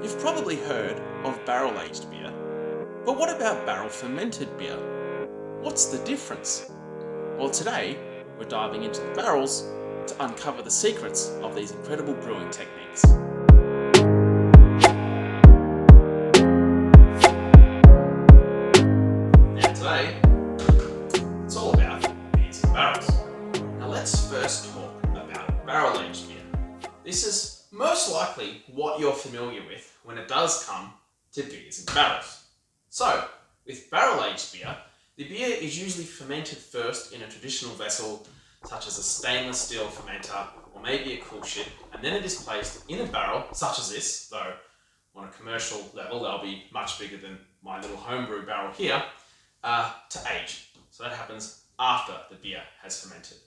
You've probably heard of barrel-aged beer, but what about barrel-fermented beer? What's the difference? Well, today we're diving into the barrels to uncover the secrets of these incredible brewing techniques. And today, it's all about beers and barrels. Now let's first talk about barrel-aged beer. This is most likely what you're familiar with when it does come to beers and barrels. So, with barrel-aged beer, the beer is usually fermented first in a traditional vessel, such as a stainless steel fermenter or maybe a cool ship, and then it is placed in a barrel, such as this, though on a commercial level they'll be much bigger than my little homebrew barrel here, to age. So that happens after the beer has fermented.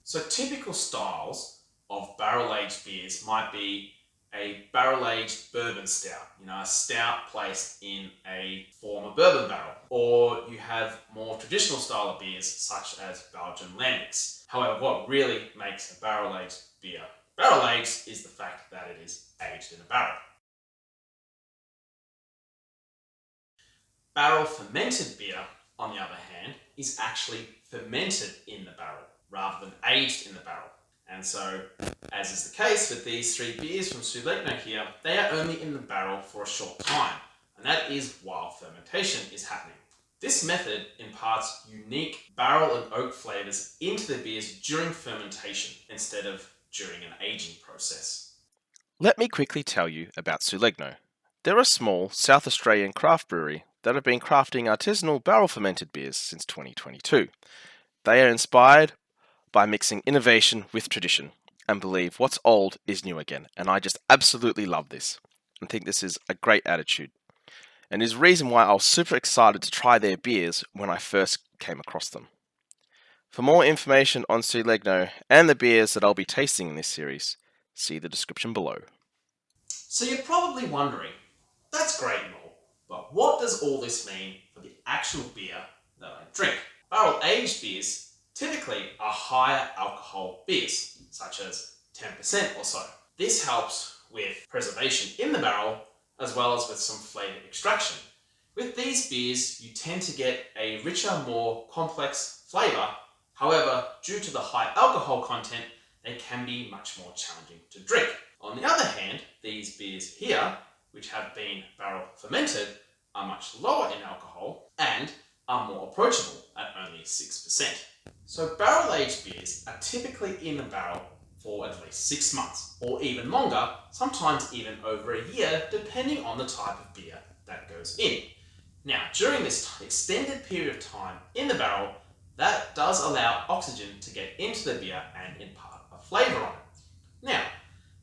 So typical styles of barrel-aged beers might be a barrel-aged bourbon stout, a stout placed in a former bourbon barrel. Or you have more traditional style of beers such as Belgian lambics. However, what really makes a barrel-aged beer barrel-aged is the fact that it is aged in a barrel. Barrel-fermented beer, on the other hand, is actually fermented in the barrel rather than aged in the barrel. And so, as is the case with these three beers from Legno here, they are only in the barrel for a short time, and that is while fermentation is happening. This method imparts unique barrel and oak flavours into the beers during fermentation instead of during an aging process. Let me quickly tell you about Legno. They're a small South Australian craft brewery that have been crafting artisanal barrel-fermented beers since 2022. They are inspired by mixing innovation with tradition and believe what's old is new again. And I just absolutely love this and think this is a great attitude. And is the reason why I was super excited to try their beers when I first came across them. For more information on Legno and the beers that I'll be tasting in this series, see the description below. So you're probably wondering, that's great and all, but what does all this mean for the actual beer that I drink? Barrel-aged beers typically are higher alcohol beers, such as 10% or so. This helps with preservation in the barrel, as well as with some flavour extraction. With these beers, you tend to get a richer, more complex flavour. However, due to the high alcohol content, they can be much more challenging to drink. On the other hand, these beers here, which have been barrel fermented, are much lower in alcohol and are more approachable at only 6%. So barrel-aged beers are typically in the barrel for at least 6 months, or even longer, sometimes even over a year, depending on the type of beer that goes in. Now, during this extended period of time in the barrel, that does allow oxygen to get into the beer and impart a flavour on it. Now,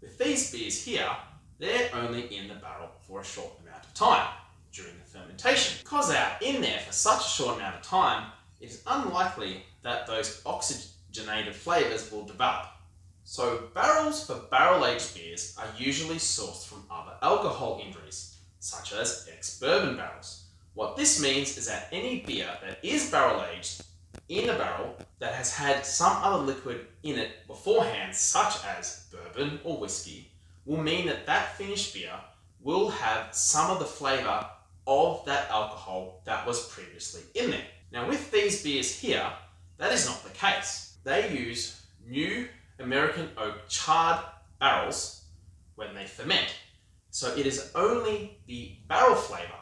with these beers here, they're only in the barrel for a short amount of time during the fermentation. Because they are in there for such a short amount of time, it is unlikely that those oxygenated flavours will develop. So barrels for barrel-aged beers are usually sourced from other alcohol injuries, such as ex-bourbon barrels. What this means is that any beer that is barrel-aged in a barrel that has had some other liquid in it beforehand, such as bourbon or whiskey, will mean that that finished beer will have some of the flavour of that alcohol that was previously in there. Now with these beers here, that is not the case. They use new American oak charred barrels when they ferment. So it is only the barrel flavour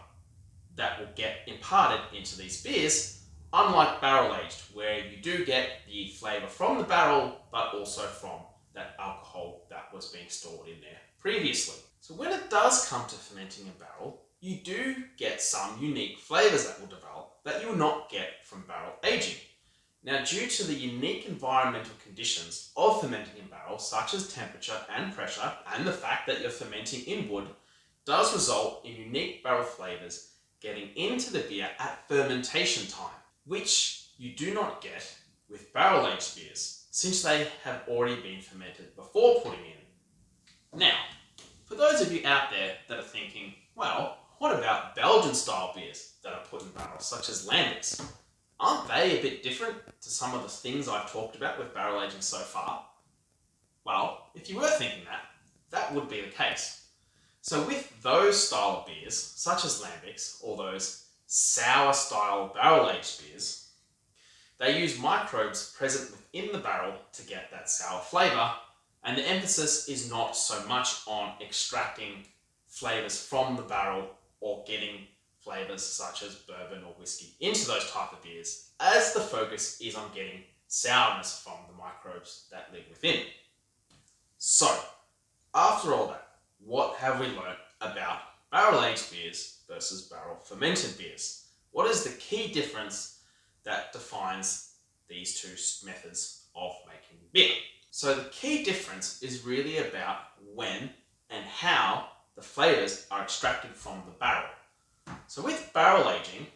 that will get imparted into these beers, unlike barrel-aged, where you do get the flavour from the barrel, but also from that alcohol that was being stored in there previously. So when it does come to fermenting a barrel, you do get some unique flavours that will develop that you will not get from barrel aging. Now, due to the unique environmental conditions of fermenting in barrels, such as temperature and pressure, and the fact that you're fermenting in wood, does result in unique barrel flavours getting into the beer at fermentation time, which you do not get with barrel-aged beers, since they have already been fermented before putting in. Now, for those of you out there that are thinking, well, what about Belgian-style beers that are put in barrels, such as lambics? Aren't they a bit different to some of the things I've talked about with barrel aging so far? Well, if you were thinking that, that would be the case. So with those style of beers, such as lambics or those sour style barrel-aged beers, they use microbes present within the barrel to get that sour flavour, and the emphasis is not so much on extracting flavours from the barrel or getting flavours such as bourbon or whiskey into those type of beers, as the focus is on getting sourness from the microbes that live within. So, after all that, what have we learnt about barrel-aged beers versus barrel-fermented beers? What is the key difference that defines these two methods of making beer? So the key difference is really about when and how the flavours are extracted from the barrel. So with barrel aging,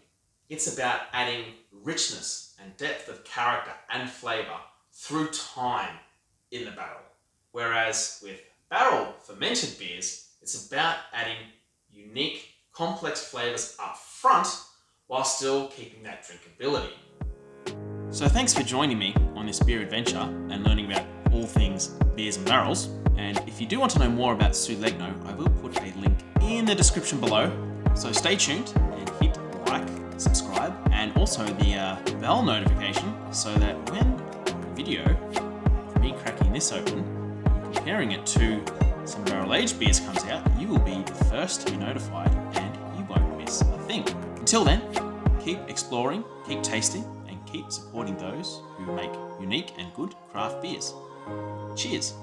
it's about adding richness and depth of character and flavour through time in the barrel. Whereas with barrel fermented beers, it's about adding unique, complex flavours up front while still keeping that drinkability. So thanks for joining me on this beer adventure and learning about all things beers and barrels. And if you do want to know more about Legno, I will put a link in the description below. So stay tuned and hit like, subscribe, and also the bell notification so that when a video of me cracking this open and comparing it to some barrel-aged beers comes out, you will be the first to be notified and you won't miss a thing. Until then, keep exploring, keep tasting, and keep supporting those who make unique and good craft beers. Cheers!